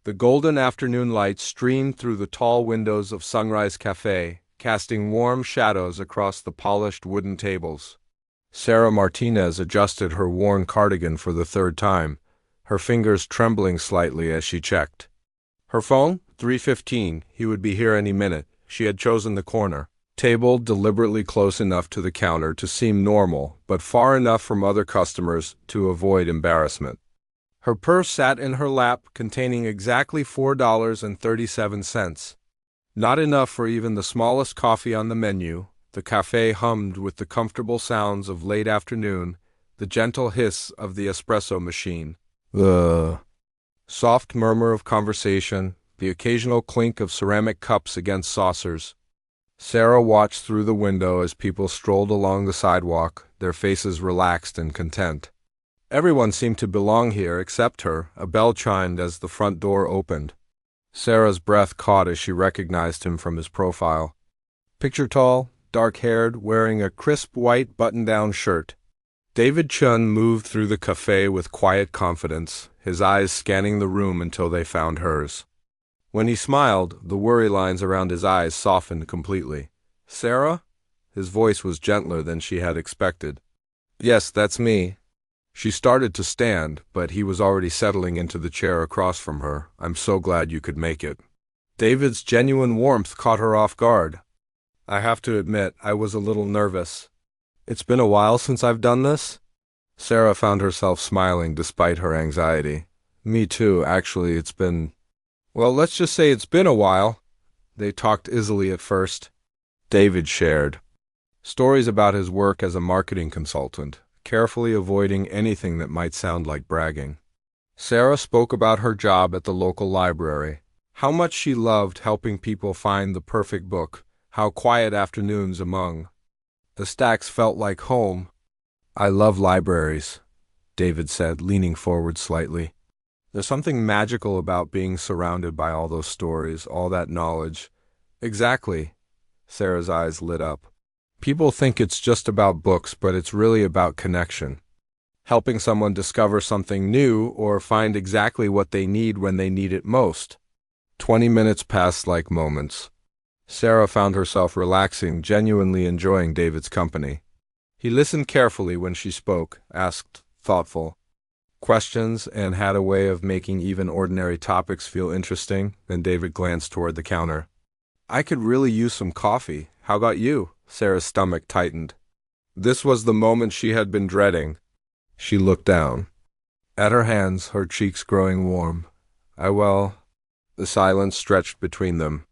The golden afternoon light streamed through the tall windows of Sunrise Cafe, casting warm shadows across the polished wooden tables. Sarah Martinez adjusted her worn cardigan for the third time, her fingers trembling slightly as she checked. Her phone? 3:15. He would be here any minute. She had chosen the corner table deliberately close enough to the counter to seem normal, but far enough from other customers to avoid embarrassment. Her purse sat in her lap, containing exactly $4.37. Not enough for even the smallest coffee on the menu. The cafe hummed with the comfortable sounds of late afternoon, the gentle hiss of the espresso machine, the soft murmur of conversation, the occasional clink of ceramic cups against saucers. Sarah watched through the window as people strolled along the sidewalk, their faces relaxed and content. Everyone seemed to belong here except her. A bell chimed as the front door opened. Sarah's breath caught as she recognized him from his profile. Picture tall, dark-haired, wearing a crisp white button-down shirt. David Chun moved through the cafe with quiet confidence, his eyes scanning the room until they found hers. When he smiled, the worry lines around his eyes softened completely. "Sarah?" His voice was gentler than she had expected. "Yes, that's me." She started to stand, but he was already settling into the chair across from her. "I'm so glad you could make it." David's genuine warmth caught her off guard. "I have to admit, I was a little nervous. It's been a while since I've done this." Sarah found herself smiling despite her anxiety. "Me too, actually, it's been... Well, let's just say it's been a while." They talked easily at first. David shared stories about his work as a marketing consultant, carefully avoiding anything that might sound like bragging. Sarah spoke about her job at the local library, how much she loved helping people find the perfect book, how quiet afternoons among the stacks felt like home. "I love libraries," David said, leaning forward slightly. "There's something magical about being surrounded by all those stories, all that knowledge." "Exactly." Sarah's eyes lit up. "People think it's just about books, but it's really about connection. Helping someone discover something new or find exactly what they need when they need it most." 20 minutes passed like moments. Sarah found herself relaxing, genuinely enjoying David's company. He listened carefully when she spoke, asked thoughtful questions, and had a way of making even ordinary topics feel interesting. Then David glanced toward the counter. "I could really use some coffee. How about you?" Sarah's stomach tightened. This was the moment she had been dreading. She looked down at her hands, her cheeks growing warm. Well, the silence stretched between them.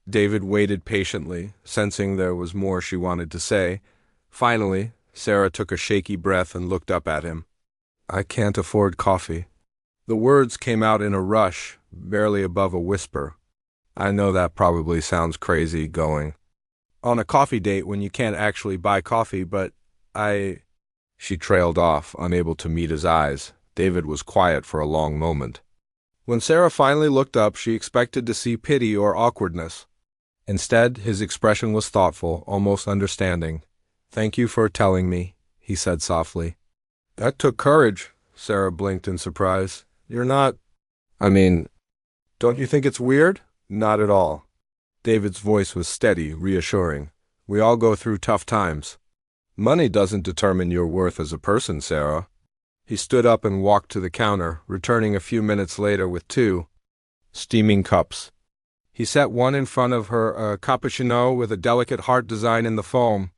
David waited patiently, sensing there was more she wanted to say. Finally, Sarah took a shaky breath and looked up at him. "I can't afford coffee." The words came out in a rush, barely above a whisper. "I know that probably sounds crazy going on a coffee date when you can't actually buy coffee, but She trailed off, unable to meet his eyes. David was quiet for a long moment. When Sarah finally looked up, she expected to see pity or awkwardness. Instead, his expression was thoughtful, almost understanding. "Thank you for telling me," he said softly. "That took courage." Sarah blinked in surprise. "You're not... don't you think it's weird?" "Not at all." David's voice was steady, reassuring. "We all go through tough times. Money doesn't determine your worth as a person, Sarah." He stood up and walked to the counter, returning a few minutes later with 2 steaming cups. He set one in front of her, a cappuccino with a delicate heart design in the foam.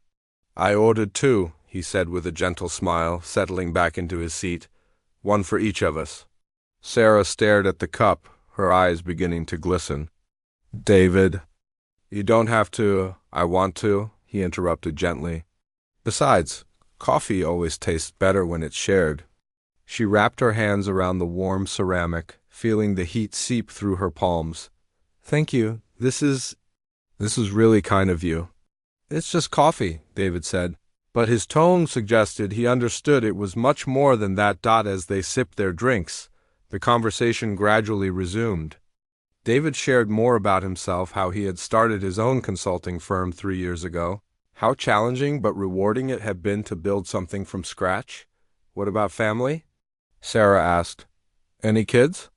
"I ordered 2, he said with a gentle smile, settling back into his seat. "One for each of us." Sarah stared at the cup, her eyes beginning to glisten. "David." "You don't have to. I want to," he interrupted gently. "Besides, coffee always tastes better when it's shared." She wrapped her hands around the warm ceramic, feeling the heat seep through her palms. "Thank you. This is really kind of you." "It's just coffee," David said, but his tone suggested he understood it was much more than that. As they sipped their drinks, the conversation gradually resumed. David shared more about himself, how he had started his own consulting firm 3 years ago, how challenging but rewarding it had been to build something from scratch. "What about family?" Sarah asked. "Any kids?"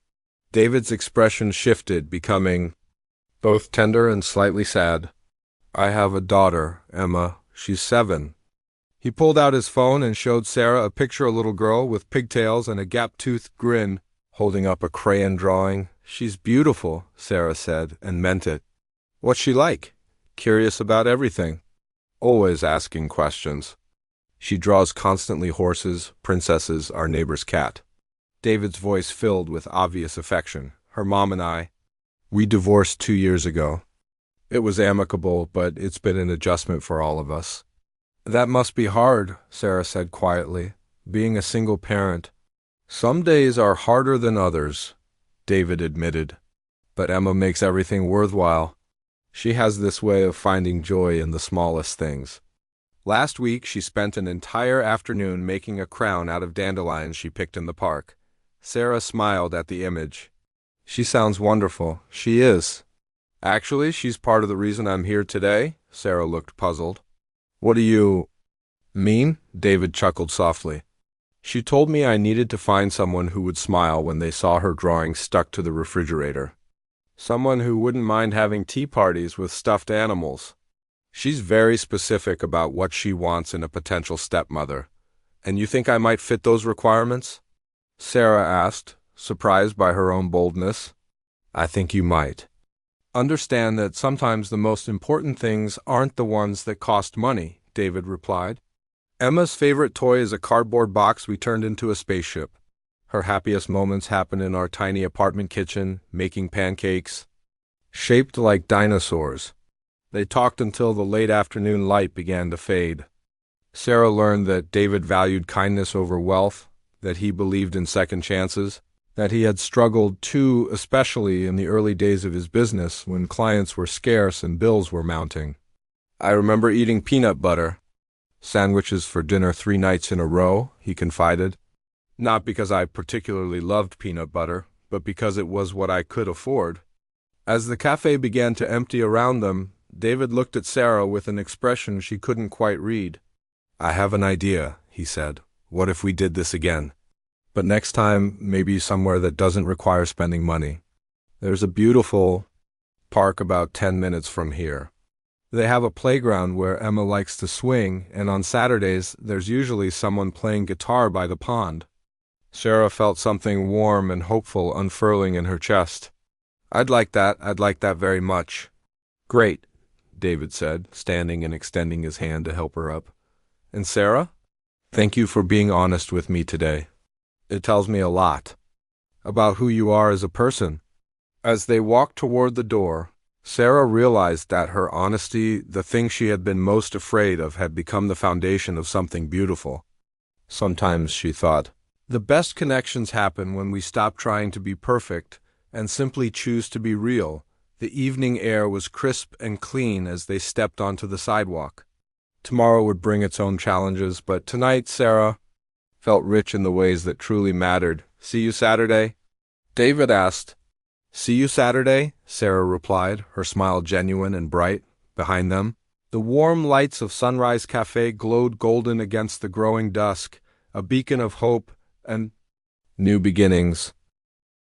David's expression shifted, becoming both tender and slightly sad. I have a daughter, Emma. She's 7. He pulled out his phone and showed Sarah a picture of a little girl with pigtails and a gap-toothed grin, holding up a crayon drawing. She's beautiful, Sarah said, and meant it. What's she like? Curious about everything. Always asking questions. She draws constantly horses, princesses, our neighbor's cat. David's voice filled with obvious affection. Her mom and I, we divorced 2 years ago. It was amicable, but it's been an adjustment for all of us. That must be hard, Sarah said quietly, being a single parent. Some days are harder than others, David admitted. But Emma makes everything worthwhile. She has this way of finding joy in the smallest things. Last week, she spent an entire afternoon making a crown out of dandelions she picked in the park. Sarah smiled at the image. She sounds wonderful. She is. Actually, she's part of the reason I'm here today. Sarah looked puzzled. What do you mean? David chuckled softly. She told me I needed to find someone who would smile when they saw her drawing stuck to the refrigerator. Someone who wouldn't mind having tea parties with stuffed animals. She's very specific about what she wants in a potential stepmother. And you think I might fit those requirements? Sarah asked, surprised by her own boldness. I think you might. Understand that sometimes the most important things aren't the ones that cost money, David replied. Emma's favorite toy is a cardboard box we turned into a spaceship. Her happiest moments happen in our tiny apartment kitchen, making pancakes, shaped like dinosaurs. They talked until the late afternoon light began to fade. Sarah learned that David valued kindness over wealth, that he believed in second chances, that he had struggled too, especially in the early days of his business when clients were scarce and bills were mounting. I remember eating peanut butter sandwiches for dinner 3 nights in a row, he confided. Not because I particularly loved peanut butter, but because it was what I could afford. As the cafe began to empty around them, David looked at Sarah with an expression she couldn't quite read. I have an idea, he said. What if we did this again? But next time, maybe somewhere that doesn't require spending money. There's a beautiful park about 10 minutes from here. They have a playground where Emma likes to swing, and on Saturdays, there's usually someone playing guitar by the pond. Sarah felt something warm and hopeful unfurling in her chest. I'd like that very much. Great, David said, standing and extending his hand to help her up. And Sarah? Thank you for being honest with me today. It tells me a lot about who you are as a person. As they walked toward the door, Sarah realized that her honesty, the thing she had been most afraid of, had become the foundation of something beautiful. Sometimes, she thought, the best connections happen when we stop trying to be perfect and simply choose to be real. The evening air was crisp and clean as they stepped onto the sidewalk. Tomorrow would bring its own challenges, but tonight Sarah felt rich in the ways that truly mattered. See you Saturday? David asked. See you Saturday? Sarah replied, her smile genuine and bright. Behind them, the warm lights of Sunrise Cafe glowed golden against the growing dusk, a beacon of hope and new beginnings.